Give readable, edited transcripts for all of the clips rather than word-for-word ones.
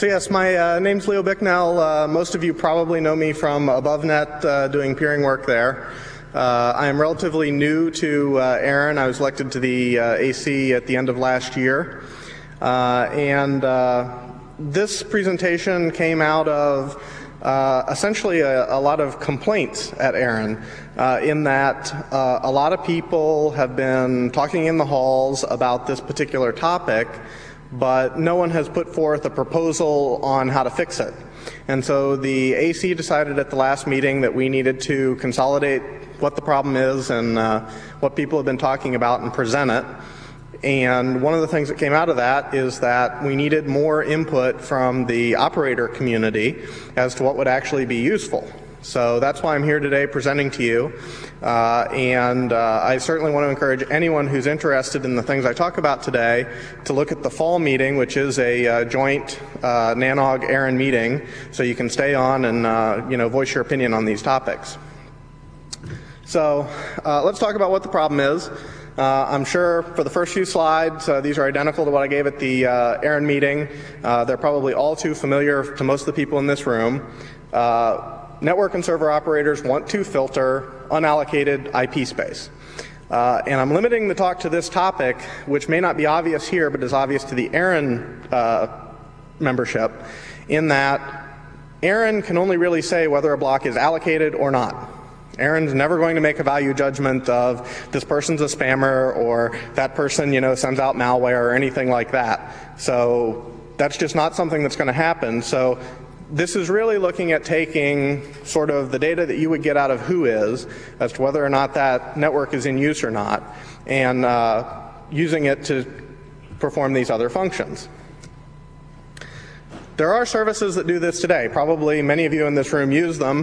So yes, my name's Leo Bicknell. Most of you probably know me from AboveNet doing peering work there. I am relatively new to ARIN. I was elected to the AC at the end of last year. This presentation came out of essentially a lot of complaints at ARIN in that a lot of people have been talking in the halls about this particular topic, but no one has put forth a proposal on how to fix it. And so the AC decided at the last meeting that we needed to consolidate what the problem is and what people have been talking about and present it. And one of the things that came out of that is that we needed more input from the operator community as to what would actually be useful. So that's why I'm here today presenting to you. I certainly want to encourage anyone who's interested in the things I talk about today to look at the fall meeting, which is a joint NANOG ARIN meeting, so you can stay on and voice your opinion on these topics. So let's talk about what the problem is. I'm sure for the first few slides, these are identical to what I gave at the ARIN meeting. They're probably all too familiar to most of the people in this room. Network and server operators want to filter unallocated IP space. And I'm limiting the talk to this topic, which may not be obvious here, but is obvious to the ARIN membership, in that ARIN can only really say whether a block is allocated or not. ARIN's never going to make a value judgment of this person's a spammer or that person, sends out malware or anything like that. So that's just not something that's going to happen. So this is really looking at taking sort of the data that you would get out of whois as to whether or not that network is in use or not, and using it to perform these other functions. There are services that do this today. Probably many of you in this room use them.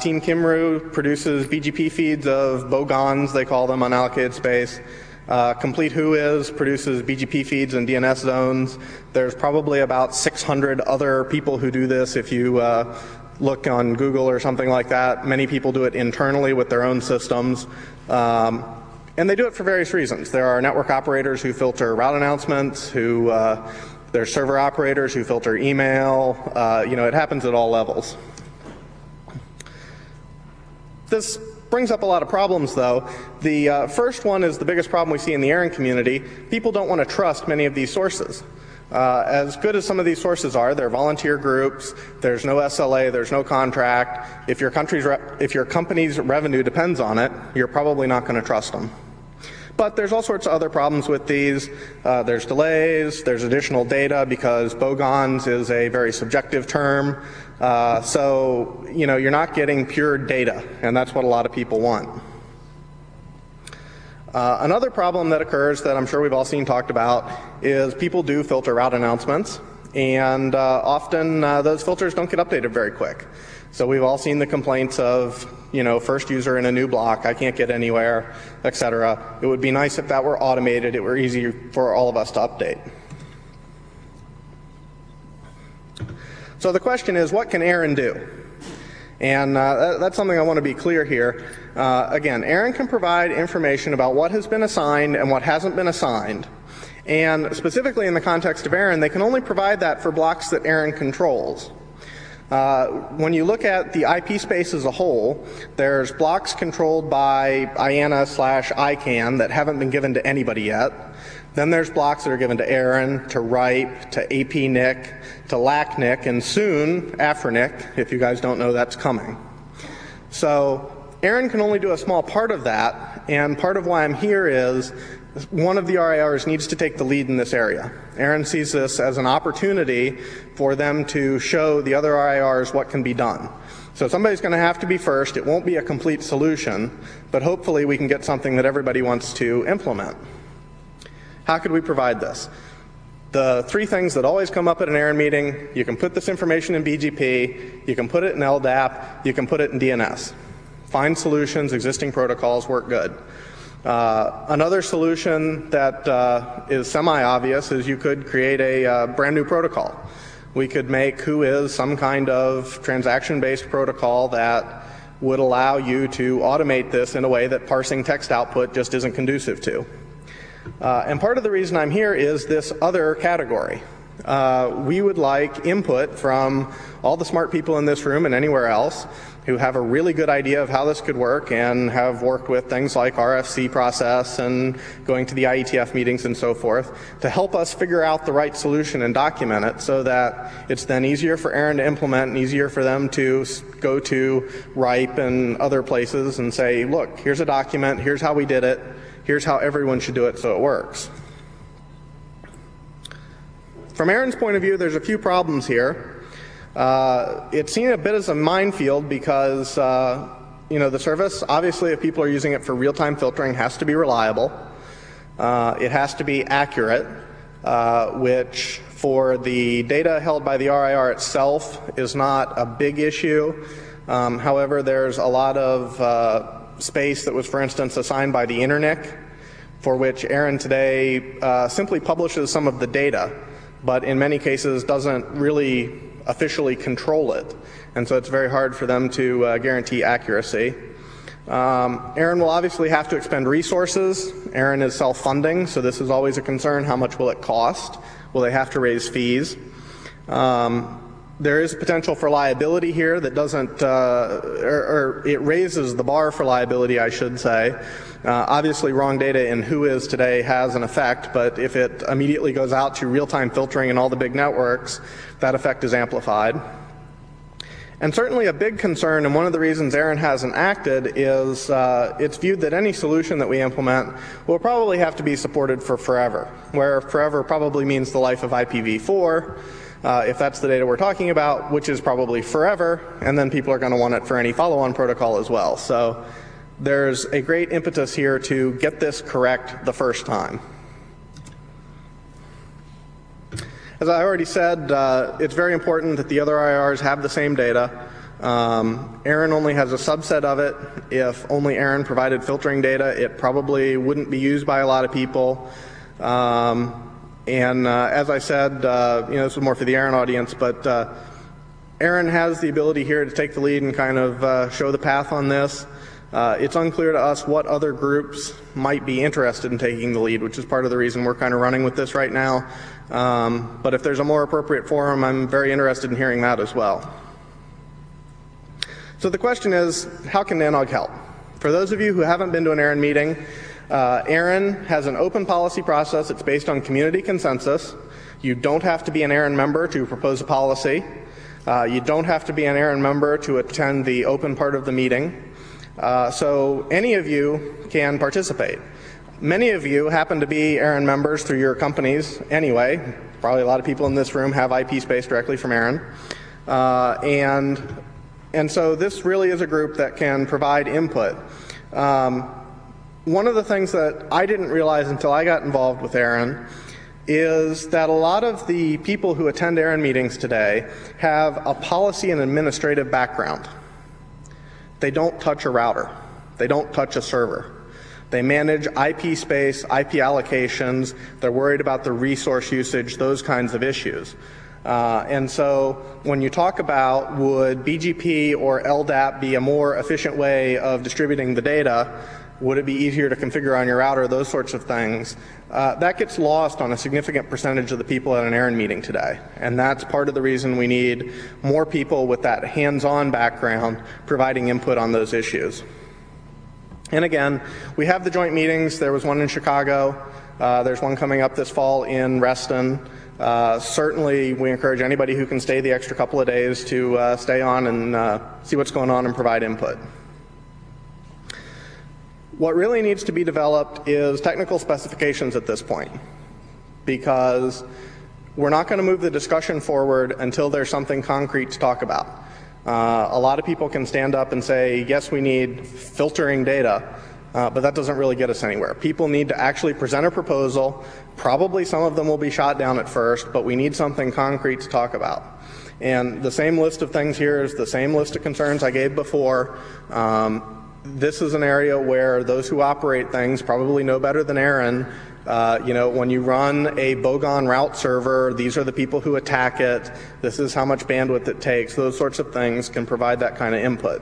Team Kimru produces BGP feeds of bogons, they call them, unallocated space. Complete Whois produces BGP feeds and DNS zones. There's probably about 600 other people who do this if you look on Google or something like that. Many people do it internally with their own systems. And they do it for various reasons. There are network operators who filter route announcements, there's server operators who filter email. It happens at all levels. This brings up a lot of problems, though. The first one is the biggest problem we see in the ARIN community. People don't want to trust many of these sources. As good as some of these sources are, they're volunteer groups, there's no SLA, there's no contract. If your company's revenue depends on it, you're probably not going to trust them. But there's all sorts of other problems with these. There's delays, there's additional data because bogons is a very subjective term. So you're not getting pure data, and that's what a lot of people want. Another problem that occurs that I'm sure we've all seen talked about is people do filter route announcements, and often those filters don't get updated very quick. So we've all seen the complaints of, first user in a new block, I can't get anywhere, etc. It would be nice if that were automated, it were easy for all of us to update. So the question is, what can ARIN do? And that's something I want to be clear here. Again, ARIN can provide information about what has been assigned and what hasn't been assigned. And specifically in the context of ARIN, they can only provide that for blocks that ARIN controls. When you look at the IP space as a whole, there's blocks controlled by IANA/ICANN that haven't been given to anybody yet. Then there's blocks that are given to ARIN, to RIPE, to APNIC, to LACNIC, and soon AFRINIC, if you guys don't know that's coming. So ARIN can only do a small part of that, and part of why I'm here is one of the RIRs needs to take the lead in this area. ARIN sees this as an opportunity for them to show the other RIRs what can be done. So somebody's going to have to be first. It won't be a complete solution, but hopefully we can get something that everybody wants to implement. How could we provide this? The three things that always come up at an ARIN meeting: you can put this information in BGP, you can put it in LDAP, you can put it in DNS. Find solutions, existing protocols work good. Another solution that is semi-obvious is you could create a brand new protocol. We could make Whois some kind of transaction-based protocol that would allow you to automate this in a way that parsing text output just isn't conducive to. And part of the reason I'm here is this other category. we would like input from all the smart people in this room and anywhere else who have a really good idea of how this could work and have worked with things like RFC process and going to the IETF meetings and so forth to help us figure out the right solution and document it so that it's then easier for ARIN to implement and easier for them to go to RIPE and other places and say, look, here's a document, here's how we did it, here's how everyone should do it so it works. From ARIN's point of view, there's a few problems here. It's seen a bit as a minefield because the service, obviously if people are using it for real-time filtering, has to be reliable. It has to be accurate, which for the data held by the RIR itself is not a big issue. However, there's a lot of space that was, for instance, assigned by the INTERNIC, for which ARIN today simply publishes some of the data, but in many cases doesn't really officially control it, and so it's very hard for them to guarantee accuracy. ARIN will obviously have to expend resources. ARIN is self-funding, so this is always a concern. How much will it cost? Will they have to raise fees? There is potential for liability here that doesn't, or it raises the bar for liability, I should say. Obviously, wrong data in WHOIS today has an effect, but if it immediately goes out to real-time filtering in all the big networks, that effect is amplified. And certainly a big concern, and one of the reasons ARIN hasn't acted, is it's viewed that any solution that we implement will probably have to be supported for forever, where forever probably means the life of IPv4, if that's the data we're talking about, which is probably forever, and then people are going to want it for any follow-on protocol as well. So there's a great impetus here to get this correct the first time. As I already said, it's very important that the other IRs have the same data. ARIN only has a subset of it. If only ARIN provided filtering data, it probably wouldn't be used by a lot of people. As I said, this is more for the ARIN audience, but ARIN has the ability here to take the lead and kind of show the path on this. It's unclear to us what other groups might be interested in taking the lead, which is part of the reason we're kind of running with this right now. But if there's a more appropriate forum, I'm very interested in hearing that as well. So the question is, how can NANOG help? For those of you who haven't been to an ARIN meeting, ARIN has an open policy process. It's based on community consensus. You don't have to be an ARIN member to propose a policy. You don't have to be an ARIN member to attend the open part of the meeting. So any of you can participate. Many of you happen to be ARIN members through your companies anyway. Probably a lot of people in this room have IP space directly from ARIN. And so this really is a group that can provide input. One of the things that I didn't realize until I got involved with ARIN is that a lot of the people who attend ARIN meetings today have a policy and administrative background. They don't touch a router. They don't touch a server. They manage IP space, IP allocations. They're worried about the resource usage, those kinds of issues. And so when you talk about would BGP or LDAP be a more efficient way of distributing the data, would it be easier to configure on your router, those sorts of things, that gets lost on a significant percentage of the people at an ARIN meeting today. And that's part of the reason we need more people with that hands-on background providing input on those issues. And again, we have the joint meetings. There was one in Chicago. There's one coming up this fall in Reston. Certainly, we encourage anybody who can stay the extra couple of days to stay on and see what's going on and provide input. What really needs to be developed is technical specifications at this point, because we're not going to move the discussion forward until there's something concrete to talk about. A lot of people can stand up and say, yes, we need filtering data, but that doesn't really get us anywhere. People need to actually present a proposal. Probably some of them will be shot down at first, but we need something concrete to talk about. And the same list of things here is the same list of concerns I gave before. This is an area where those who operate things probably know better than ARIN. When you run a bogon route server, these are the people who attack it. This is how much bandwidth it takes. Those sorts of things can provide that kind of input.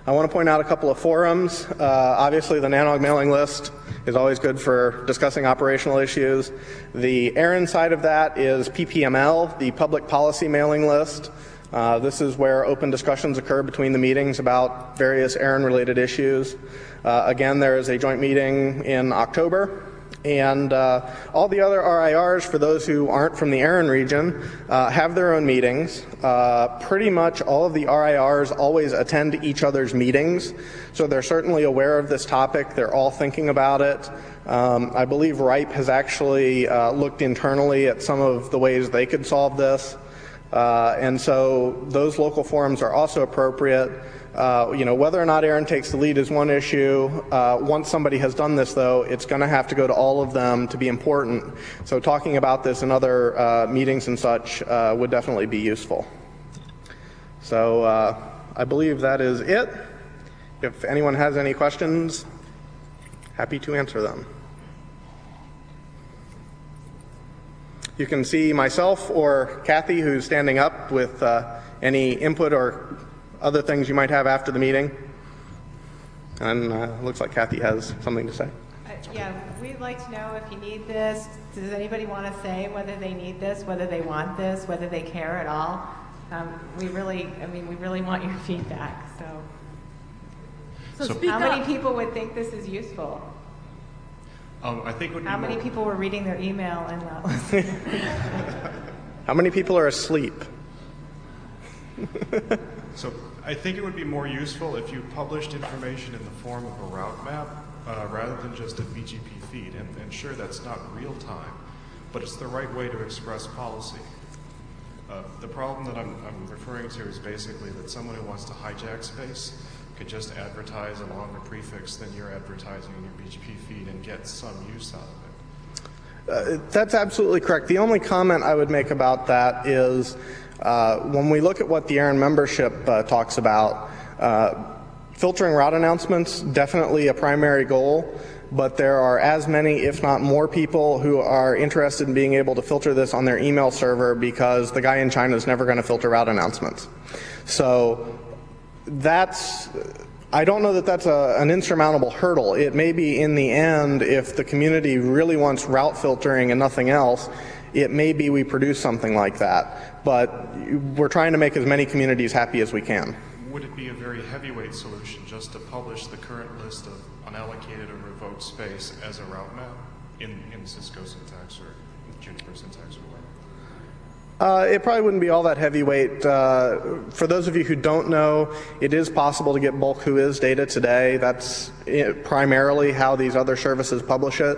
I want to point out a couple of forums. Obviously, the NANOG mailing list is always good for discussing operational issues. The ARIN side of that is PPML, the Public Policy Mailing List. This is where open discussions occur between the meetings about various ARIN-related issues. Again, there is a joint meeting in October. And all the other RIRs, for those who aren't from the ARIN region, have their own meetings. Pretty much all of the RIRs always attend each other's meetings, so they're certainly aware of this topic. They're all thinking about it. I believe RIPE has actually looked internally at some of the ways they could solve this. And so those local forums are also appropriate. Whether or not ARIN takes the lead is one issue. Once somebody has done this, though, it's going to have to go to all of them to be important. So talking about this in other meetings and such would definitely be useful. So I believe that is it. If anyone has any questions, happy to answer them. You can see myself or Cathy, who's standing up, with any input or other things you might have after the meeting. And looks like Cathy has something to say. Yeah, we'd like to know if you need this. Does anybody want to say whether they need this, whether they want this, whether they care at all? We really want your feedback. So how many people would think this is useful? I think how many people were reading their email and not listening? How many people are asleep? So I think it would be more useful if you published information in the form of a route map rather than just a BGP feed. And sure, that's not real time, but it's the right way to express policy. The problem that I'm referring to is basically that someone who wants to hijack space could just advertise a longer prefix than you're advertising in your BGP feed and get some use out of it. That's absolutely correct. The only comment I would make about that is when we look at what the ARIN membership talks about, filtering route announcements, definitely a primary goal, but there are as many, if not more, people who are interested in being able to filter this on their email server because the guy in China is never going to filter route announcements. So I don't know that that's an insurmountable hurdle. It may be in the end, if the community really wants route filtering and nothing else, it may be we produce something like that. But we're trying to make as many communities happy as we can. Would it be a very heavyweight solution just to publish the current list of unallocated or revoked space as a route map in Cisco syntax or Juniper syntax or whatever? It probably wouldn't be all that heavyweight. For those of you who don't know, it is possible to get bulk whois data today. That's primarily how these other services publish it.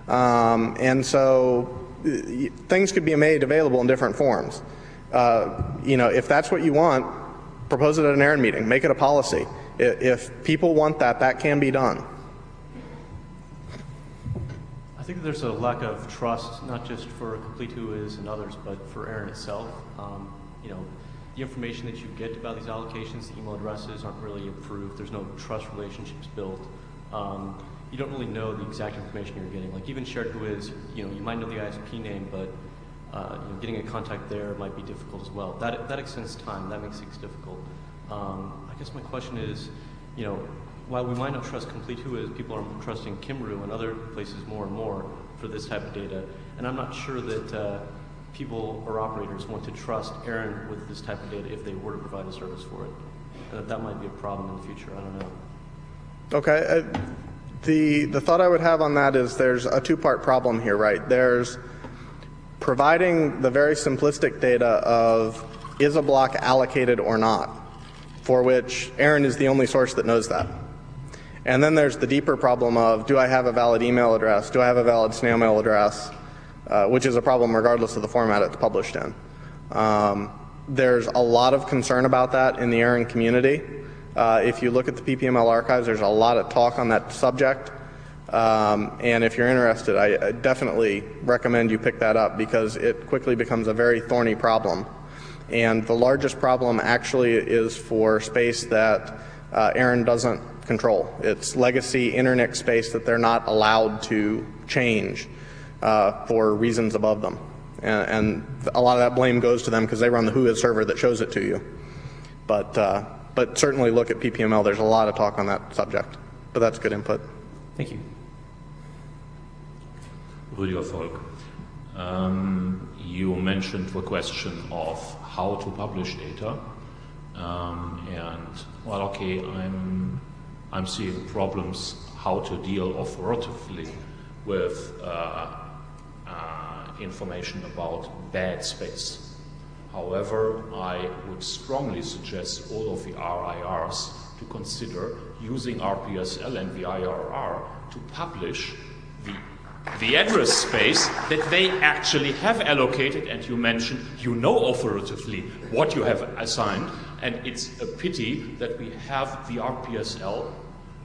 And so things could be made available in different forms. If that's what you want, propose it at an ARIN meeting. Make it a policy. If people want that, that can be done. I think there's a lack of trust, not just for Complete Whois and others, but for ARIN itself. The information that you get about these allocations, the email addresses aren't really approved. There's no trust relationships built. You don't really know the exact information you're getting. Like even shared whois, you might know the ISP name, but getting a contact there might be difficult as well. That extends time. That makes things difficult. I guess my question is, while we might not trust Complete Whois, people are trusting Kimru and other places more and more for this type of data. And I'm not sure that people or operators want to trust ARIN with this type of data if they were to provide a service for it. And that might be a problem in the future. I don't know. Okay. The thought I would have on that is there's a two-part problem here, right? There's providing the very simplistic data of is a block allocated or not, for which ARIN is the only source that knows that. And then there's the deeper problem of, do I have a valid email address? Do I have a valid snail mail address? Which is a problem regardless of the format it's published in. There's a lot of concern about that in the ARIN community. If you look at the PPML archives, there's a lot of talk on that subject. And if you're interested, I definitely recommend you pick that up because it quickly becomes a very thorny problem. And the largest problem actually is for space that ARIN doesn't control. It's legacy internet space that they're not allowed to change for reasons above them. And a lot of that blame goes to them because they run the whois server that shows it to you. But certainly look at PPML. There's a lot of talk on that subject. But that's good input. Thank you. Bürgervolk. You mentioned the question of how to publish data, and well, okay, I'm seeing problems how to deal authoritatively with information about bad space. However, I would strongly suggest all of the RIRs to consider using RPSL and the IRR to publish the address space that they actually have allocated, and you mentioned you know authoritatively what you have assigned, and it's a pity that we have the RPSL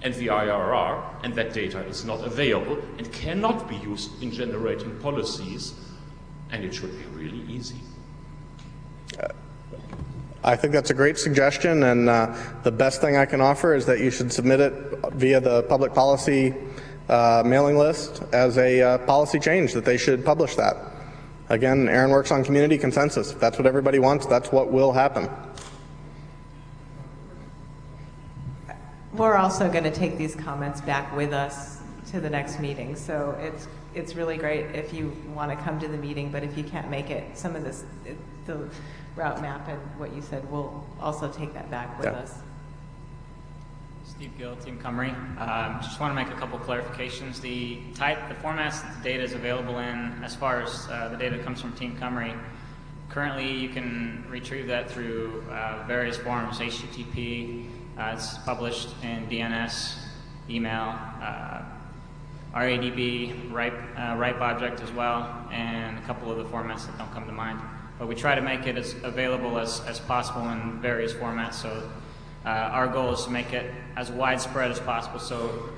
and the IRR and that data is not available and cannot be used in generating policies, and it should be really easy. I think that's a great suggestion, and the best thing I can offer is that you should submit it via the public policy mailing list as a policy change, that they should publish that. Again, ARIN works on community consensus. If that's what everybody wants, that's what will happen. We're also going to take these comments back with us to the next meeting, so it's really great if you want to come to the meeting, but if you can't make it, some of this, the route map and what you said, we'll also take that back with us. Steve Gill, Team Cymru. Just want to make a couple clarifications. The formats that the data is available in, as far as the data that comes from Team Cymru, currently you can retrieve that through various forms, HTTP, it's published in DNS, email, RADB, RIPE object as well, and a couple of the formats that don't come to mind. But we try to make it as available as possible in various formats, so our goal is to make it as widespread as possible. So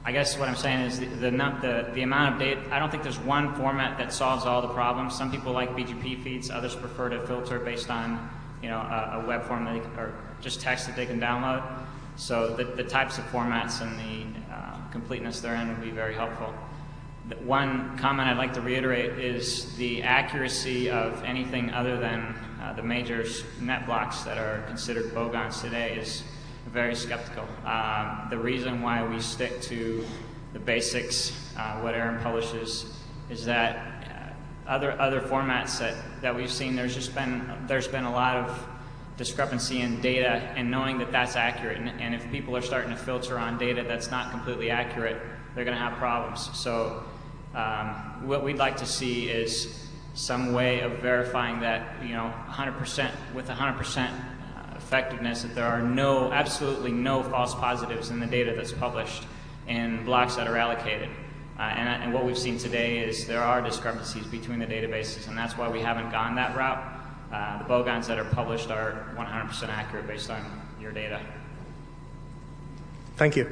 I guess what I'm saying is the amount of data, I don't think there's one format that solves all the problems. Some people like BGP feeds, others prefer to filter based on a web form that or just text that they can download. So the types of formats and the completeness therein would be very helpful. One comment I'd like to reiterate is the accuracy of anything other than the major Netblocks that are considered bogans today is very skeptical. The reason why we stick to the basics, what ARIN publishes, is that other formats that we've seen, there's been a lot of discrepancy in data and knowing that that's accurate. And if people are starting to filter on data that's not completely accurate, they're going to have problems. So what we'd like to see is some way of verifying that 100% with 100% effectiveness that there are absolutely no false positives in the data that's published in blocks that are allocated. And what we've seen today is there are discrepancies between the databases, and that's why we haven't gone that route. The bogans that are published are 100% accurate based on your data. Thank you.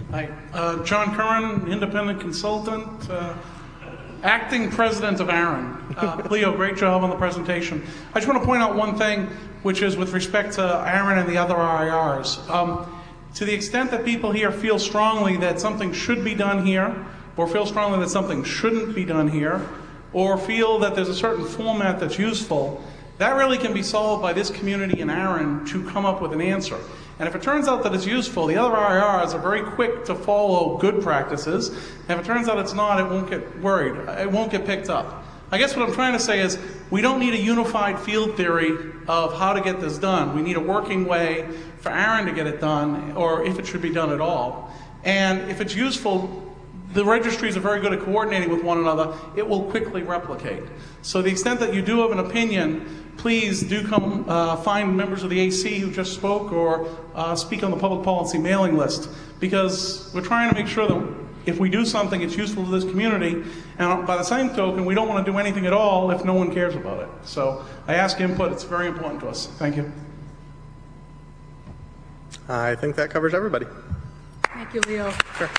Hi, John Curran, independent consultant, acting president of ARIN. Leo, great job on the presentation. I just want to point out one thing, which is with respect to ARIN and the other RIRs. To the extent that people here feel strongly that something should be done here, or feel strongly that something shouldn't be done here, or feel that there's a certain format that's useful, that really can be solved by this community in ARIN to come up with an answer. And if it turns out that it's useful, the other RIRs are very quick to follow good practices. And if it turns out it's not, it won't get worried. It won't get picked up. I guess what I'm trying to say is we don't need a unified field theory of how to get this done. We need a working way for ARIN to get it done, or if it should be done at all. And if it's useful, the registries are very good at coordinating with one another. It will quickly replicate. So the extent that you do have an opinion, please do come find members of the AC who just spoke, or speak on the public policy mailing list, because we're trying to make sure that if we do something, it's useful to this community, and by the same token, we don't want to do anything at all if no one cares about it. So I ask input. It's very important to us. Thank you. I think that covers everybody. Thank you, Leo. Sure.